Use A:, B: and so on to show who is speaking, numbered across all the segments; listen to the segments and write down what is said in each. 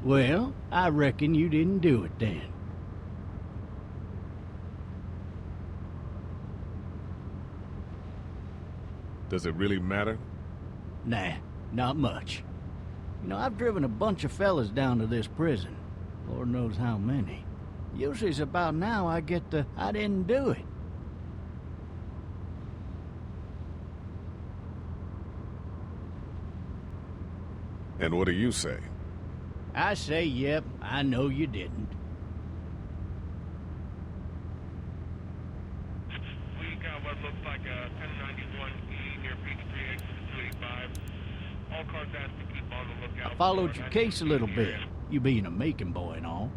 A: Well, I reckon you didn't do it then.
B: Does it really matter?
A: Nah, not much. You know, I've driven a bunch of fellas down to this prison. Lord knows how many. Usually it's about now I get the, I didn't do it.
B: And what do you say?
A: I say, yep, I know you didn't.
C: We got what looks like a 1091E near Peachtree exit 285. All cars asked to keep on the lookout.
A: I followed your case a little bit, you being a Macon boy and all.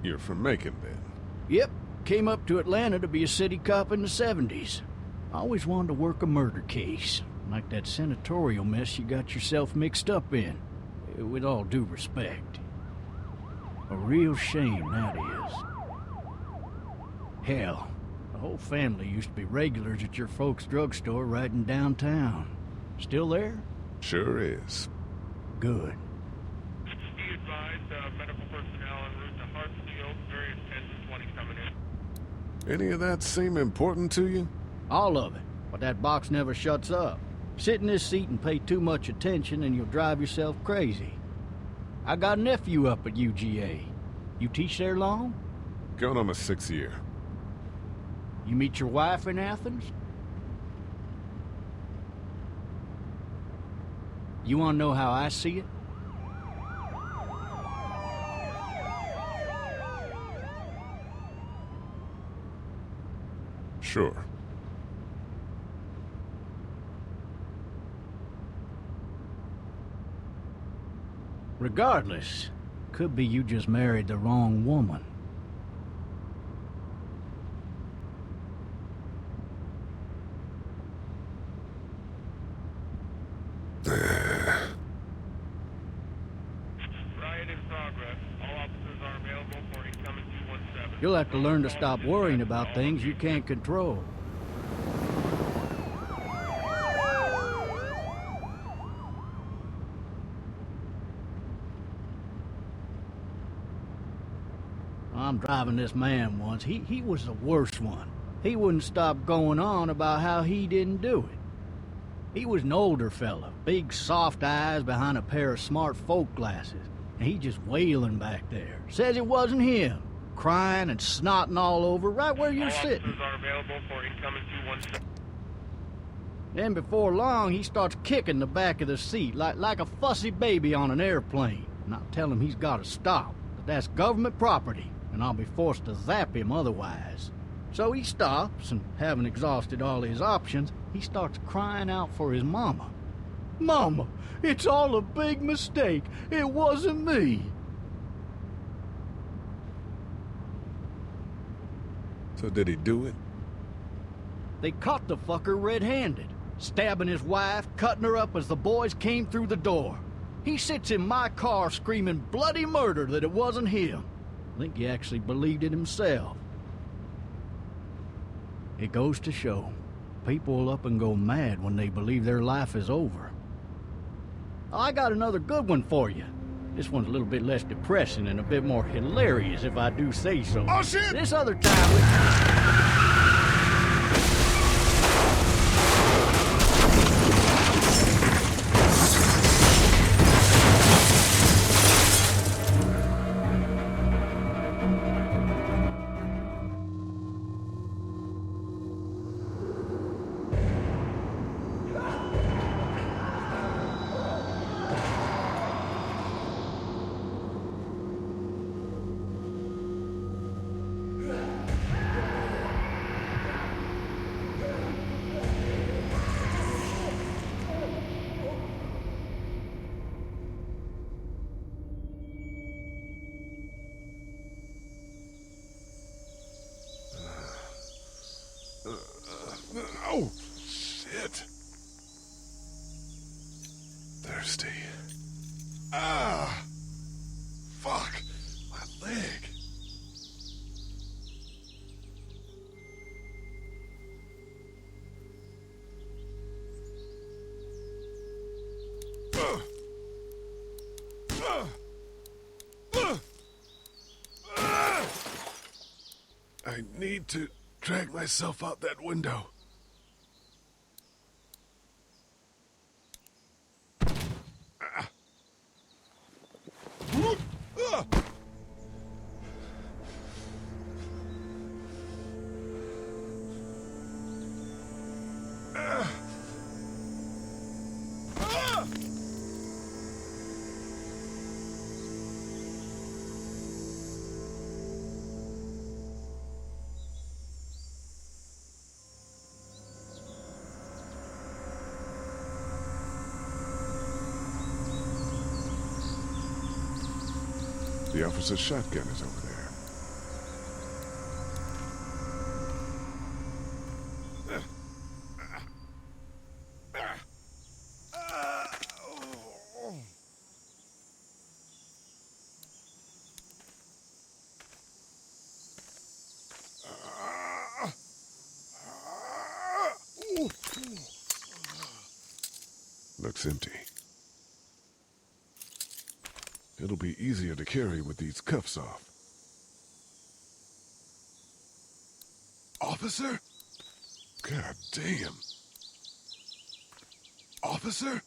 B: You're from Macon, then?
A: Yep, came up to Atlanta to be a city cop in the 70s. I always wanted to work a murder case, like that senatorial mess you got yourself mixed up in, with all due respect. A real shame, that is. Hell, the whole family used to be regulars at your folks' drugstore right in downtown. Still there?
B: Sure is.
A: Good.
C: Be advised, medical personnel en route to Hartsfield, various 10 to 20 coming in.
B: Any of that seem important to you?
A: All of it, but that box never shuts up. Sit in this seat and pay too much attention and you'll drive yourself crazy. I got a nephew up at UGA. You teach there long?
B: Going on my 6th year.
A: You meet your wife in Athens? You want to know how I see it?
B: Sure.
A: Regardless, could be you just married the wrong woman.
C: Riot in progress. All officers are available for incoming 217.
A: You'll have to learn to stop worrying about things you can't control. I'm driving this man once. He was the worst one. He wouldn't stop going on about how he didn't do it. He was an older fella, big soft eyes behind a pair of smart folk glasses, and he just wailing back there. Says it wasn't him, crying and snotting all over right where you're sitting.
C: Officers are available for incoming 217.
A: Then before long, he starts kicking the back of the seat like a fussy baby on an airplane. And I tell him he's got to stop, that that's government property, and I'll be forced to zap him otherwise. So he stops, and having exhausted all his options, he starts crying out for his mama. Mama, it's all a big mistake. It wasn't me.
B: So did he do it?
A: They caught the fucker red-handed, stabbing his wife, cutting her up as the boys came through the door. He sits in my car screaming bloody murder that it wasn't him. I think he actually believed it himself. It goes to show, people will up and go mad when they believe their life is over. I got another good one for you. This one's a little bit less depressing and a bit more hilarious, if I do say so.
B: Oh, shit!
A: This other time...
B: Oh, shit. Thirsty. Ah! Fuck! My leg. need to drag myself out that window. The officer's shotgun is over there. Looks empty. It'll be easier to carry with these cuffs off. Officer? God damn. Officer?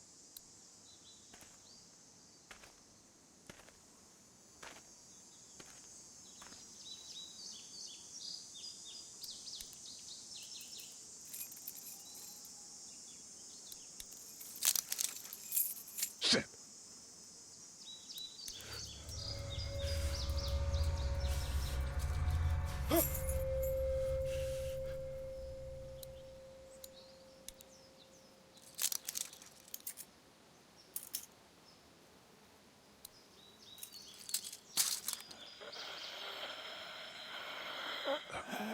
B: Shit.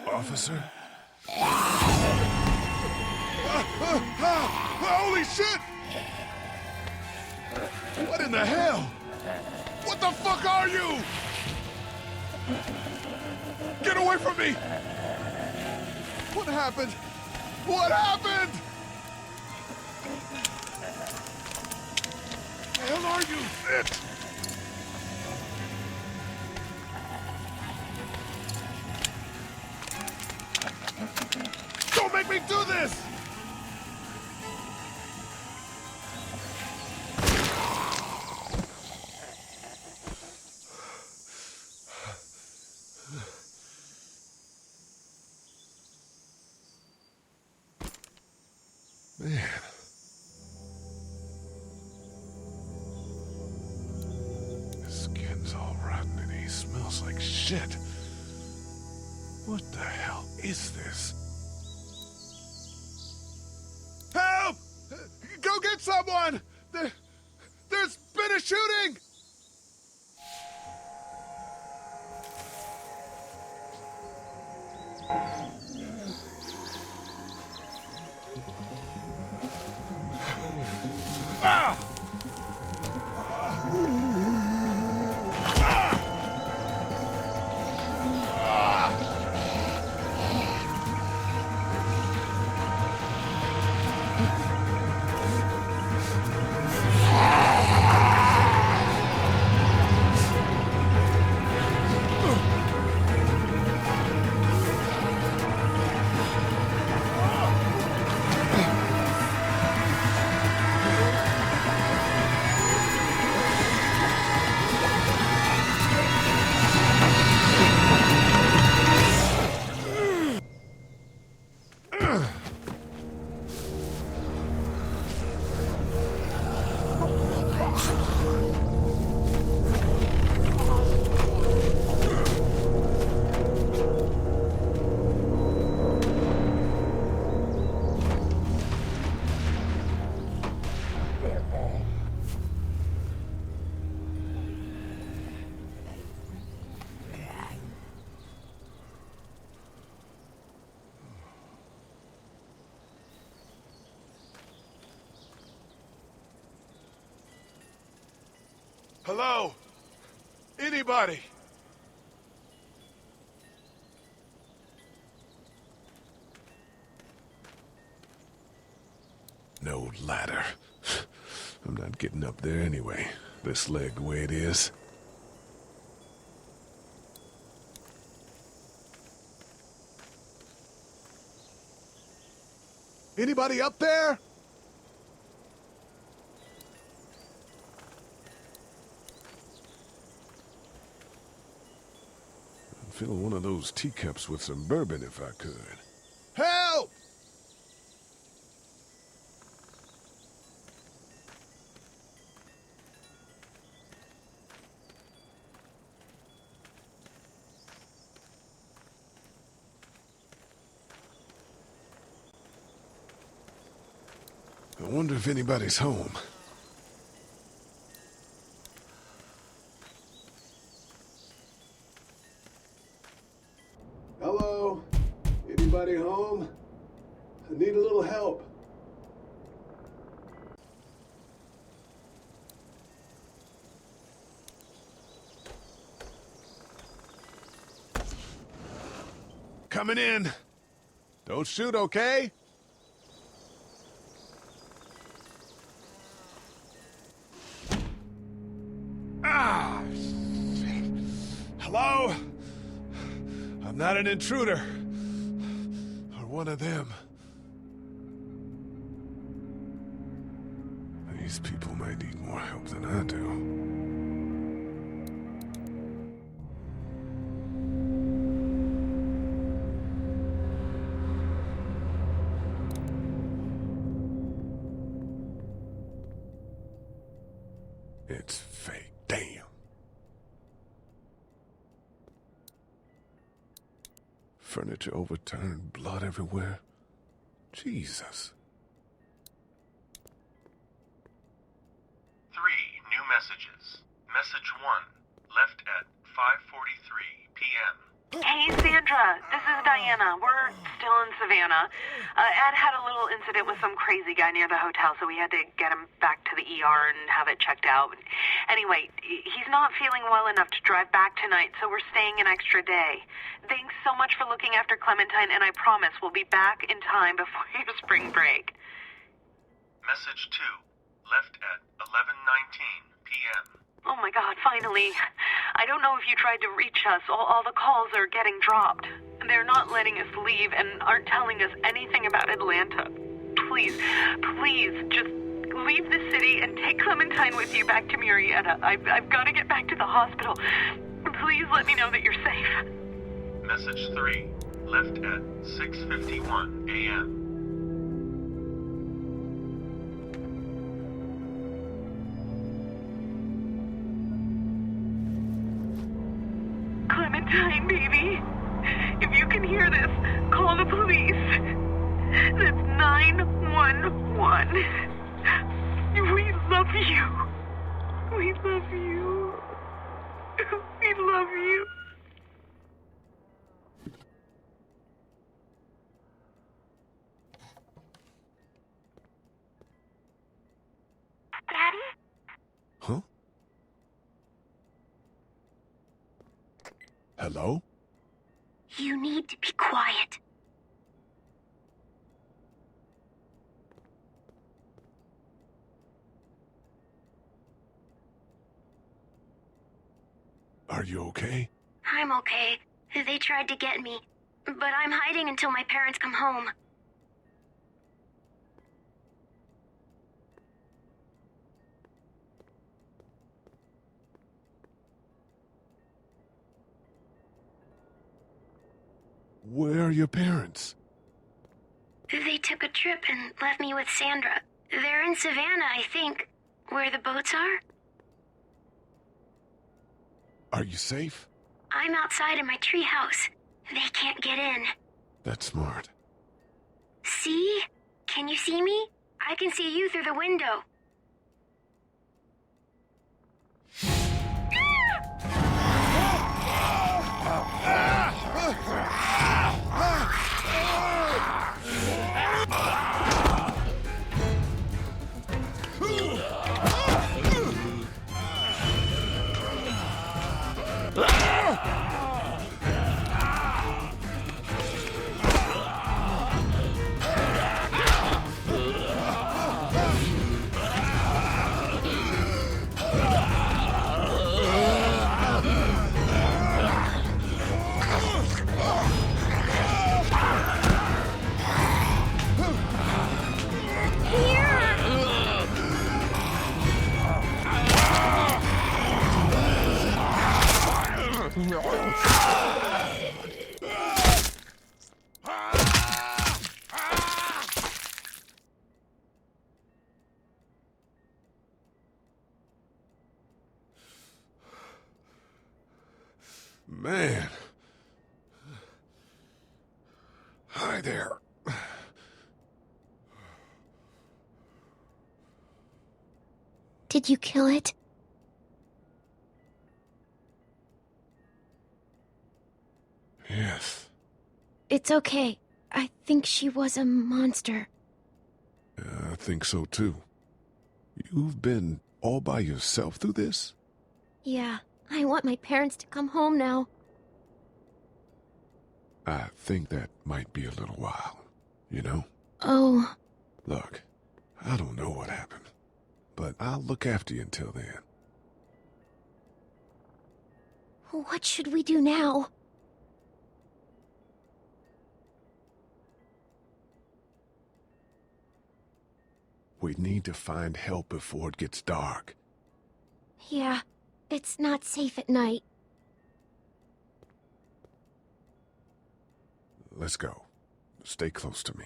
B: Officer? Holy shit! What in the hell? What the fuck are you? Get away from me! What happened? What happened? The hell are you? Shit! Don't make me do this! Man. His skin's all rotten and he smells like shit. What the hell is this? Help! Go get someone! There's been a shooting! Ah! Hello? Anybody? No ladder. I'm not getting up there anyway. This leg the way it is. Anybody up there? I'd fill one of those teacups with some bourbon if I could. Help! I wonder if anybody's home. Hello? Anybody home? I need a little help. Coming in. Don't shoot, okay? Ah! Shit. Hello? I'm not an intruder. Or one of them. These people might need more help than I do. It's fake. Damn. Furniture overturned, blood everywhere. Jesus.
D: 3 new messages. Message 1, left at 5:43 p.m.
E: Hey, Sandra. This is Diana. We're still in Savannah. Ed had a little incident with some crazy guy near the hotel, so we had to get him back to the ER and have it checked out. Anyway, he's not feeling well enough to drive back tonight, so we're staying an extra day. Thanks so much for looking after Clementine, and I promise we'll be back in time before your spring break.
D: Message 2, left at 11:19 p.m.
E: Oh my God, finally. I don't know if you tried to reach us. All the calls are getting dropped. They're not letting us leave and aren't telling us anything about Atlanta. Please, just leave the city and take Clementine with you back to Murrieta. I've got to get back to the hospital. Please let me know that you're safe.
D: Message 3, left at 6:51 a.m.
E: Clementine, baby. If you can hear this, call the police. That's 911. We love you. We love you. We love you. Daddy?
B: Huh? Hello?
F: You need to be quiet.
B: Are you okay?
F: I'm okay. They tried to get me, but I'm hiding until my parents come home.
B: Where are your parents?
F: They took a trip and left me with Sandra. They're in Savannah, I think, where the boats are.
B: Are you safe?
F: I'm outside in my treehouse. They can't get in.
B: That's smart.
F: See? Can you see me? I can see you through the window.
B: man. Hi there.
F: Did you kill it?
B: Yes.
F: It's okay. I think she was a monster.
B: Yeah, I think so too. You've been all by yourself through this?
F: Yeah, I want my parents to come home now.
B: I think that might be a little while, you know?
F: Oh.
B: Look, I don't know what happened, but I'll look after you until then.
F: What should we do now?
B: We need to find help before it gets dark.
F: Yeah, it's not safe at night.
B: Let's go. Stay close to me.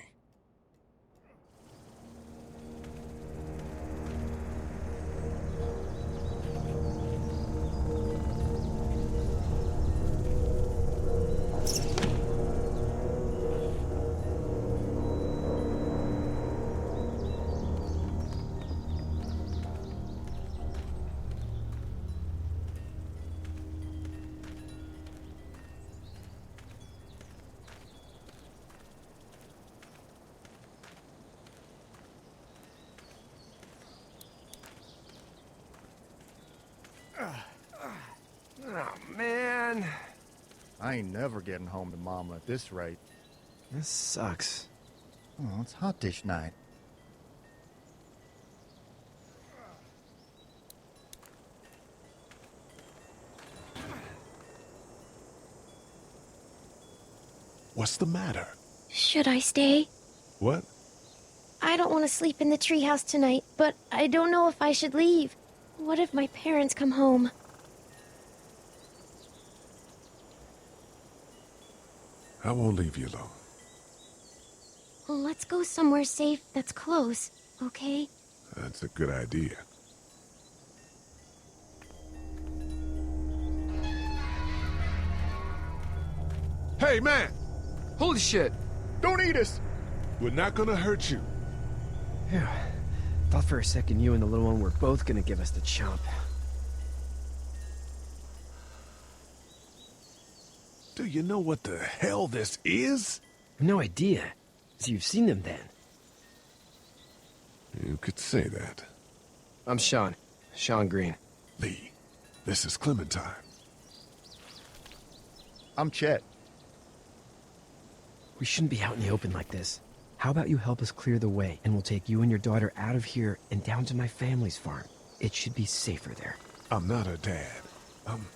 G: Oh, man.
H: I ain't never getting home to Mama at this rate.
G: This sucks.
H: Oh, it's hot dish night.
B: What's the matter?
F: Should I stay?
B: What?
F: I don't want to sleep in the treehouse tonight, but I don't know if I should leave. What if my parents come home?
B: I won't leave you alone.
F: Well, let's go somewhere safe that's close, okay?
B: That's a good idea. Hey, man!
G: Holy shit!
H: Don't eat us!
B: We're not gonna hurt you.
G: Phew. Thought for a second you and the little one were both gonna give us the chomp.
B: Do you know what the hell this is?
G: No idea. So you've seen them then?
B: You could say that.
G: I'm Sean. Sean Green.
B: Lee, this is Clementine.
H: I'm Chet.
G: We shouldn't be out in the open like this. How about you help us clear the way, and we'll take you and your daughter out of here and down to my family's farm. It should be safer there.
B: I'm not her dad. I'm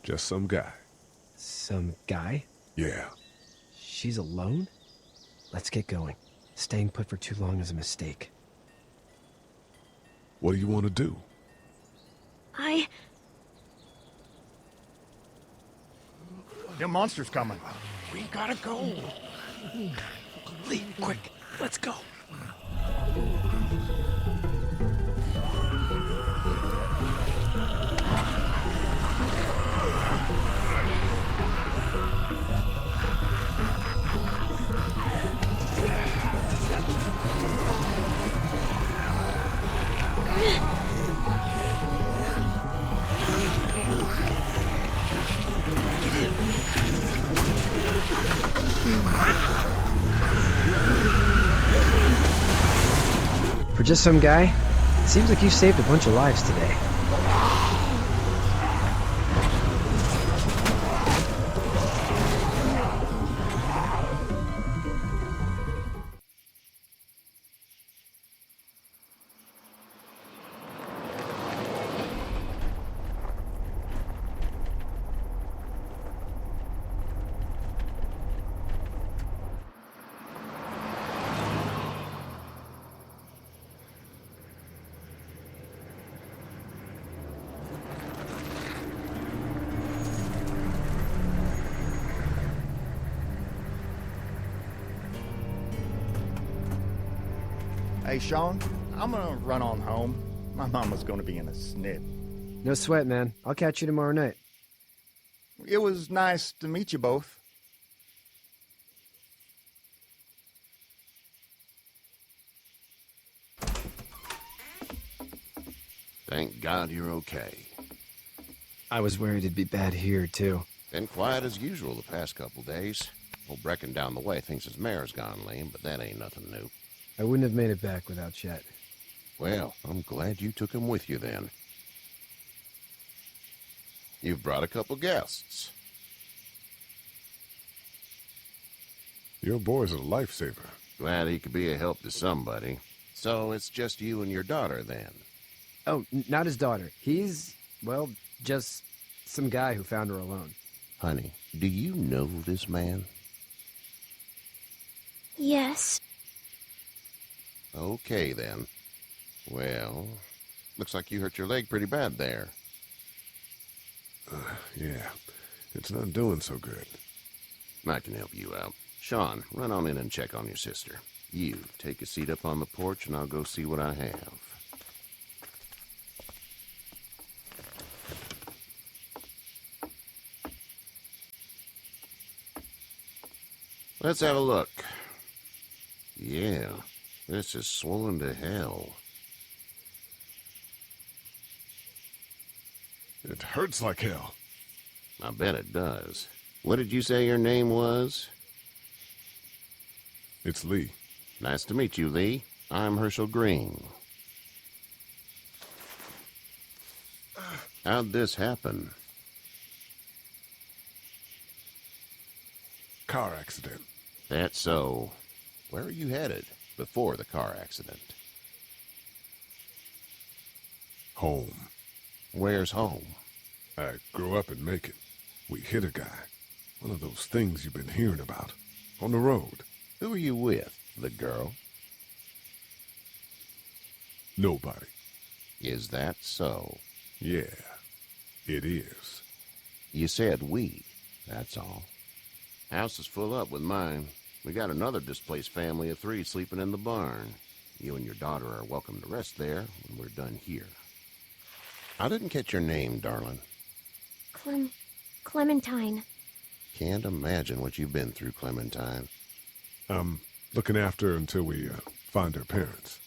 B: just some guy.
G: Some guy?
B: Yeah.
G: She's alone? Let's get going. Staying put for too long is a mistake.
B: What do you want to do?
H: Them monsters coming.
B: We gotta go.
G: Lee, quick, let's go. For just some guy, it seems like you saved a bunch of lives today.
H: Hey, Sean, I'm gonna run on home. My mama's gonna be in a snit.
G: No sweat, man. I'll catch you tomorrow night.
H: It was nice to meet you both.
I: Thank God you're okay.
G: I was worried it'd be bad here, too.
I: Been quiet as usual the past couple days. Old Brecken down the way thinks his mare's gone lame, but that ain't nothing new.
G: I wouldn't have made it back without Chet.
I: Well, I'm glad you took him with you then. You've brought a couple guests.
B: Your boy's a lifesaver.
I: Glad he could be a help to somebody. So it's just you and your daughter then?
G: Oh, not his daughter. He's, well, just some guy who found her alone.
I: Honey, do you know this man?
F: Yes.
I: Okay, then. Well, looks like you hurt your leg pretty bad there.
B: Yeah, it's not doing so good.
I: I can help you out. Sean, run on in and check on your sister. You, take a seat up on the porch and I'll go see what I have. Let's have a look. Yeah, this is swollen to hell.
B: It hurts like hell.
I: I bet it does. What did you say your name was?
B: It's Lee.
I: Nice to meet you, Lee. I'm Herschel Green. How'd this happen?
B: Car accident.
I: That's so. Where are you headed before the car accident?
B: Home.
I: Where's home?
B: I grew up in Macon. We hit a guy. One of those things you've been hearing about. On the road.
I: Who are you with? The girl?
B: Nobody.
I: Is that so?
B: Yeah, it is.
I: You said we. That's all. House is full up with mine. We got another displaced family of 3 sleeping in the barn. You and your daughter are welcome to rest there when we're done here. I didn't catch your name, darling.
F: Clementine.
I: Can't imagine what you've been through, Clementine.
B: I'm looking after her until we find her parents.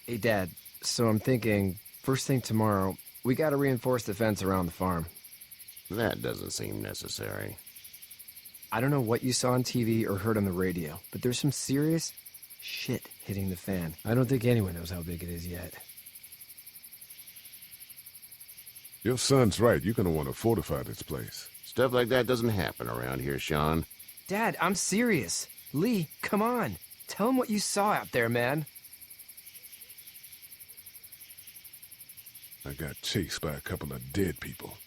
G: Hey, Dad, so I'm thinking, first thing tomorrow, we gotta reinforce the fence around the farm.
I: That doesn't seem necessary.
G: I don't know what you saw on TV or heard on the radio, but there's some serious shit hitting the fan. I don't think anyone knows how big it is yet.
B: Your son's right. You're gonna want to fortify this place.
I: Stuff like that doesn't happen around here, Sean.
G: Dad, I'm serious. Lee, come on. Tell him what you saw out there, man.
B: I got chased by a couple of dead people.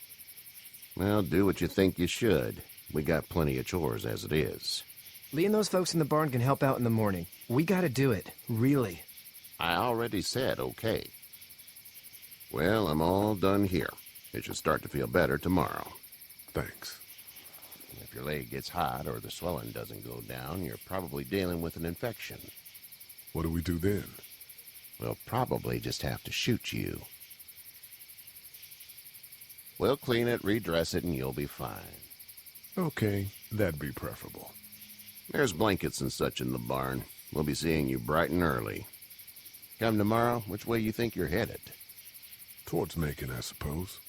I: Well, do what you think you should. We got plenty of chores as it is.
G: Lee and those folks in the barn can help out in the morning. We gotta do it, really.
I: I already said okay. Well, I'm all done here. It should start to feel better tomorrow.
B: Thanks.
I: If your leg gets hot or the swelling doesn't go down, you're probably dealing with an infection.
B: What do we do then?
I: We'll probably just have to shoot you. We'll clean it, redress it, and you'll be fine.
B: Okay, that'd be preferable.
I: There's blankets and such in the barn. We'll be seeing you bright and early. Come tomorrow, which way you think you're headed?
B: Towards Macon, I suppose.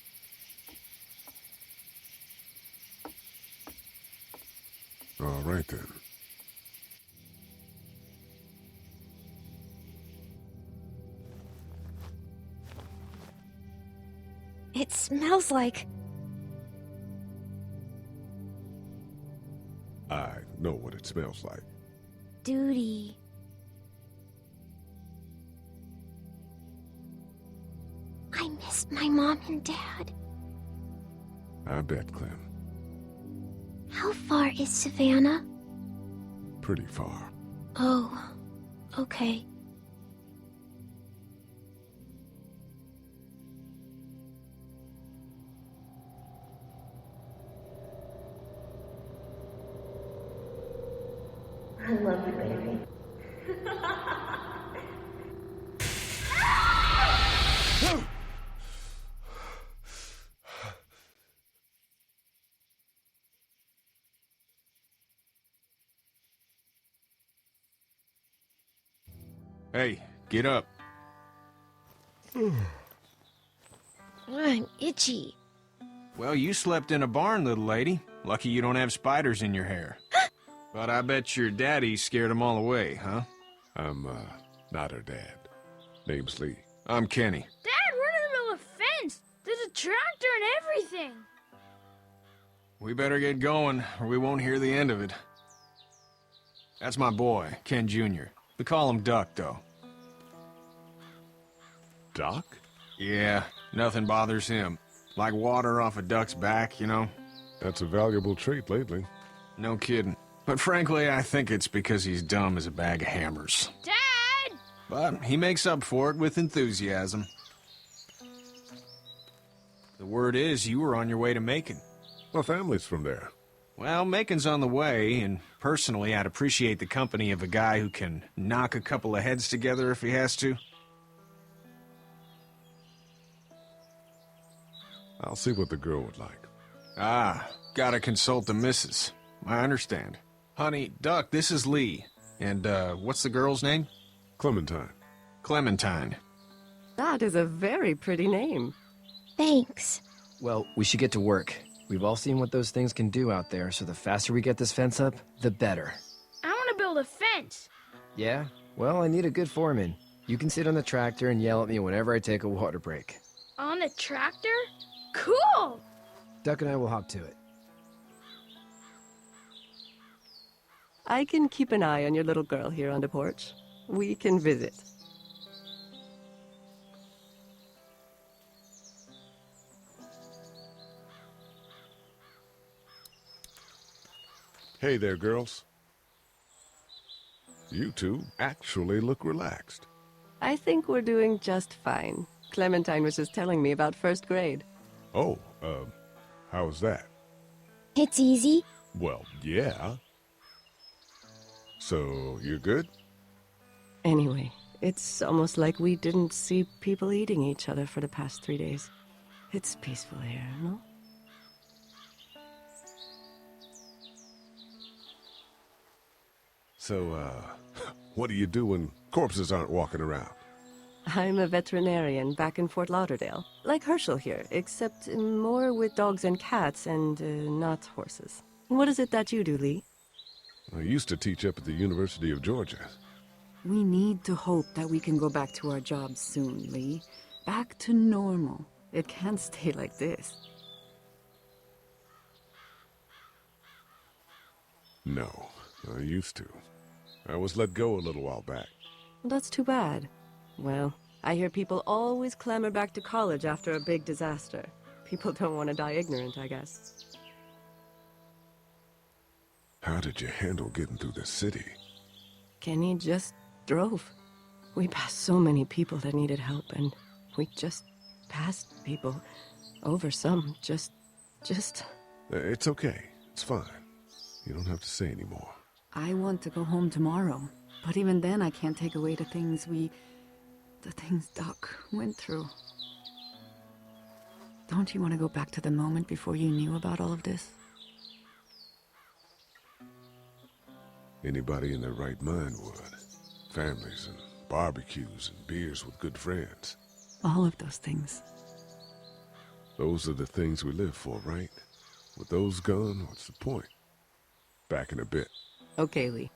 B: All right, then.
F: It smells like...
B: I know what it smells like.
F: duty. I miss my mom and dad.
B: I bet, Clem.
F: How far is Savannah?
B: Pretty far.
F: Oh, okay.
J: I love you, baby. Hey, get up.
F: I'm itchy.
J: Well, you slept in a barn, little lady. Lucky you don't have spiders in your hair. But I bet your daddy scared them all away, huh?
B: I'm, not her dad. Name's Lee.
J: I'm Kenny.
K: Dad, we're in the middle of a fence. There's a tractor and everything.
J: We better get going, or we won't hear the end of it. That's my boy, Ken Jr. We call him Duck, though.
B: Doc?
J: Yeah, nothing bothers him. Like water off a duck's back, you know?
B: That's a valuable trait lately.
J: No kidding. But frankly, I think it's because he's dumb as a bag of hammers.
K: Dad!
J: But he makes up for it with enthusiasm. The word is you were on your way to Macon.
B: My family's from there.
J: Well, Macon's on the way, and personally, I'd appreciate the company of a guy who can knock a couple of heads together if he has to.
B: I'll see what the girl would like.
J: Ah, gotta consult the missus. I understand. Honey, Duck, this is Lee. And, what's the girl's name?
B: Clementine.
J: Clementine.
L: That is a very pretty name.
F: Thanks.
G: Well, we should get to work. We've all seen what those things can do out there, so the faster we get this fence up, the better.
K: I want to build a fence.
G: Yeah? Well, I need a good foreman. You can sit on the tractor and yell at me whenever I take a water break.
K: On the tractor? Cool!
G: Duck and I will hop to it.
L: I can keep an eye on your little girl here on the porch. We can visit.
B: Hey there, girls. You two actually look relaxed.
L: I think we're doing just fine. Clementine was just telling me about first grade.
B: Oh, how was that?
F: It's easy.
B: Well, yeah. So, you're good?
L: Anyway, it's almost like we didn't see people eating each other for the past 3 days. It's peaceful here, no?
B: So, what do you do when corpses aren't walking around?
L: I'm a veterinarian back in Fort Lauderdale. Like Herschel here, except more with dogs and cats and not horses. What is it that you do, Lee?
B: I used to teach up at the University of Georgia.
M: We need to hope that we can go back to our jobs soon, Lee. Back to normal. It can't stay like this.
B: No, I used to. I was let go a little while back.
L: That's too bad. Well, I hear people always clamor back to college after a big disaster. People don't want to die ignorant, I guess.
B: How did you handle getting through the city?
L: Kenny just drove. We passed so many people that needed help, and we just passed people. Over some, just...
B: It's okay. It's fine. You don't have to say anymore.
M: I want to go home tomorrow. But even then, I can't take away the things Doc went through. Don't you want to go back to the moment before you knew about all of this?
B: Anybody in their right mind would. Families and barbecues and beers with good friends.
M: All of those things.
B: Those are the things we live for, right? With those gone, what's the point? Back in a bit.
L: Okay, Lee.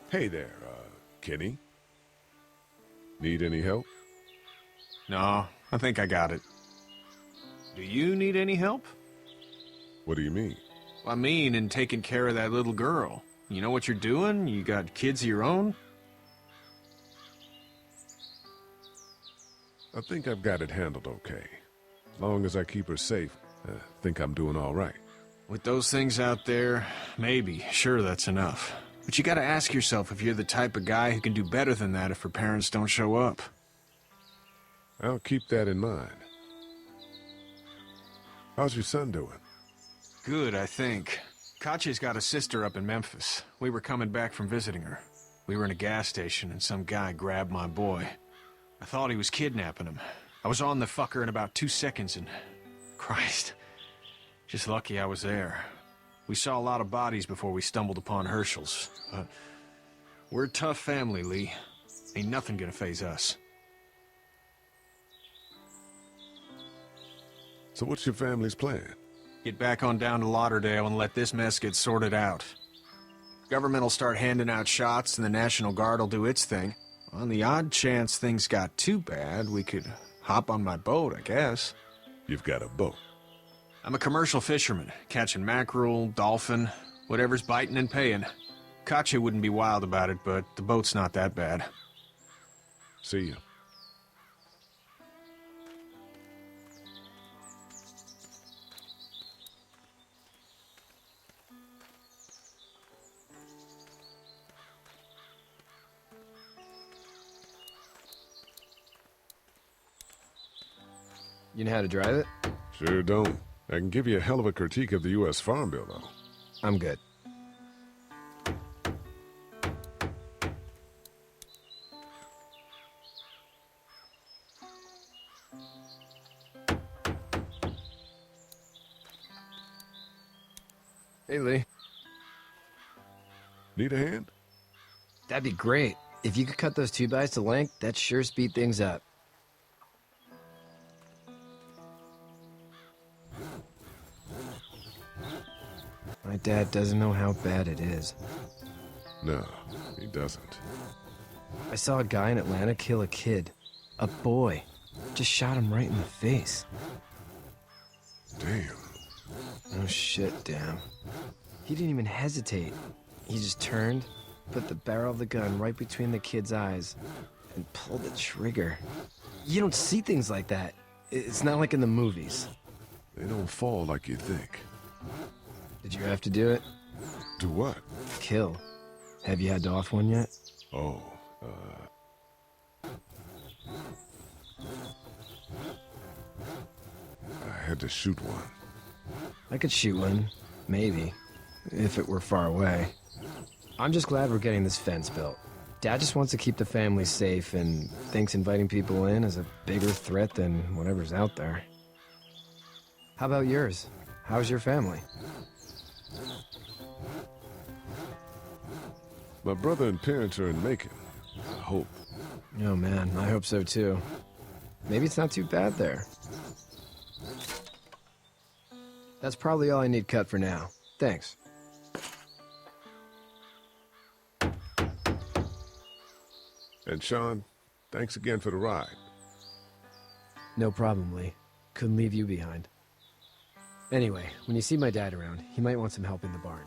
B: Hey there, Kenny. Need any help?
J: No, I think I got it. Do you need any help?
B: What do you mean?
J: I mean, in taking care of that little girl. You know what you're doing? You got kids of your own?
B: I think I've got it handled okay. As long as I keep her safe, I think I'm doing all right.
J: With those things out there, maybe. Sure, that's enough. But you gotta ask yourself if you're the type of guy who can do better than that if her parents don't show up.
B: I'll keep that in mind. How's your son doing?
J: Good, I think. Katya's got a sister up in Memphis. We were coming back from visiting her. We were in a gas station and some guy grabbed my boy. I thought he was kidnapping him. I was on the fucker in about 2 seconds and... Christ. Just lucky I was there. We saw a lot of bodies before we stumbled upon Herschel's. But we're a tough family, Lee. Ain't nothing gonna faze us.
B: So what's your family's plan?
J: Get back on down to Lauderdale and let this mess get sorted out. Government will start handing out shots and the National Guard will do its thing. On the odd chance things got too bad, we could hop on my boat, I guess.
B: You've got a boat.
J: I'm a commercial fisherman, catching mackerel, dolphin, whatever's biting and paying. Katya wouldn't be wild about it, but the boat's not that bad.
B: See you.
G: You know how to drive it?
B: Sure don't. I can give you a hell of a critique of the U.S. Farm Bill, though.
G: I'm good. Hey, Lee.
B: Need a hand?
G: That'd be great. If you could cut those 2x to length, that'd sure speed things up. My dad doesn't know how bad it is.
B: No, he doesn't.
G: I saw a guy in Atlanta kill a kid. A boy. Just shot him right in the face.
B: Damn.
G: Oh shit, damn. He didn't even hesitate. He just turned, put the barrel of the gun right between the kid's eyes, and pulled the trigger. You don't see things like that. It's not like in the movies.
B: They don't fall like you think.
G: Did you have to do it?
B: Do what?
G: Kill. Have you had to off one yet?
B: Oh, I had to shoot one.
G: I could shoot one. Maybe. If it were far away. I'm just glad we're getting this fence built. Dad just wants to keep the family safe and thinks inviting people in is a bigger threat than whatever's out there. How about yours? How's your family?
B: My brother and parents are in Macon. I hope.
G: Oh man, I hope so too. Maybe it's not too bad there. That's probably all I need cut for now. Thanks.
B: And Sean, thanks again for the ride.
G: No problem, Lee. Couldn't leave you behind. Anyway, when you see my dad around, he might want some help in the barn.